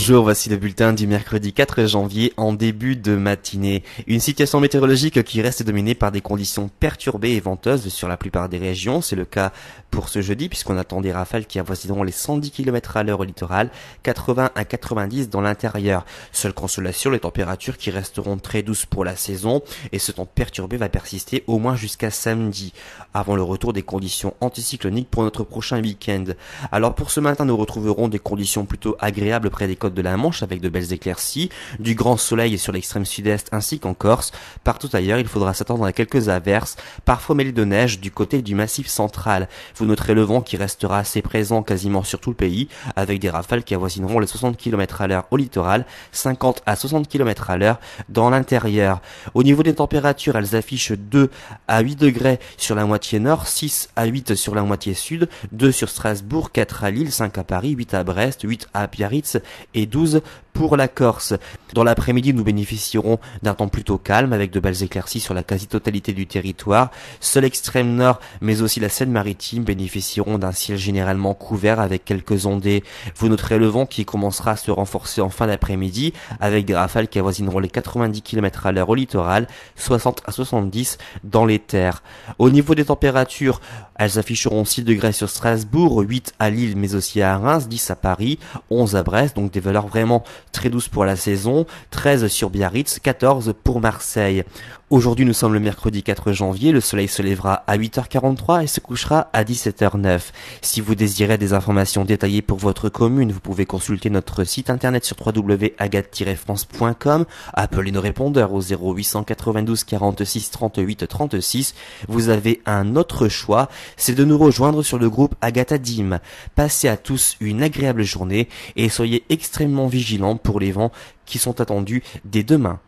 Bonjour, voici le bulletin du mercredi 4 janvier en début de matinée. Une situation météorologique qui reste dominée par des conditions perturbées et venteuses sur la plupart des régions. C'est le cas pour ce jeudi puisqu'on attend des rafales qui avoisineront les 110 km à l'heure au littoral, 80 à 90 dans l'intérieur. Seule consolation, les températures qui resteront très douces pour la saison et ce temps perturbé va persister au moins jusqu'à samedi, avant le retour des conditions anticycloniques pour notre prochain week-end. Alors pour ce matin, nous retrouverons des conditions plutôt agréables près des côtes de la Manche avec de belles éclaircies, du grand soleil sur l'extrême sud-est ainsi qu'en Corse. Partout ailleurs, il faudra s'attendre à quelques averses, parfois mêlées de neige du côté du massif central. Vous noterez le vent qui restera assez présent quasiment sur tout le pays avec des rafales qui avoisineront les 60 km à l'heure au littoral, 50 à 60 km à l'heure dans l'intérieur. Au niveau des températures, elles affichent 2 à 8 degrés sur la moitié nord, 6 à 8 sur la moitié sud, 2 sur Strasbourg, 4 à Lille, 5 à Paris, 8 à Brest, 8 à Biarritz et 12 pour la Corse. Dans l'après-midi, nous bénéficierons d'un temps plutôt calme avec de belles éclaircies sur la quasi-totalité du territoire. Seul extrême nord, mais aussi la Seine-Maritime bénéficieront d'un ciel généralement couvert avec quelques ondées. Vous noterez le vent qui commencera à se renforcer en fin d'après-midi avec des rafales qui avoisineront les 90 km à l'heure au littoral, 60 à 70 dans les terres. Au niveau des températures, elles afficheront 6 degrés sur Strasbourg, 8 à Lille mais aussi à Reims, 10 à Paris, 11 à Brest, donc des valeurs vraiment très douces pour la saison, 13 sur Biarritz, 14 pour Marseille. Aujourd'hui, nous sommes le mercredi 4 janvier, le soleil se lèvera à 8h43 et se couchera à 17h09. Si vous désirez des informations détaillées pour votre commune, vous pouvez consulter notre site internet sur www.agathe-france.com, appelez nos répondeurs au 0892 46 38 36. Vous avez un autre choix, c'est de nous rejoindre sur le groupe Agatha Dim. Passez à tous une agréable journée et soyez extrêmement vigilants pour les vents qui sont attendus dès demain.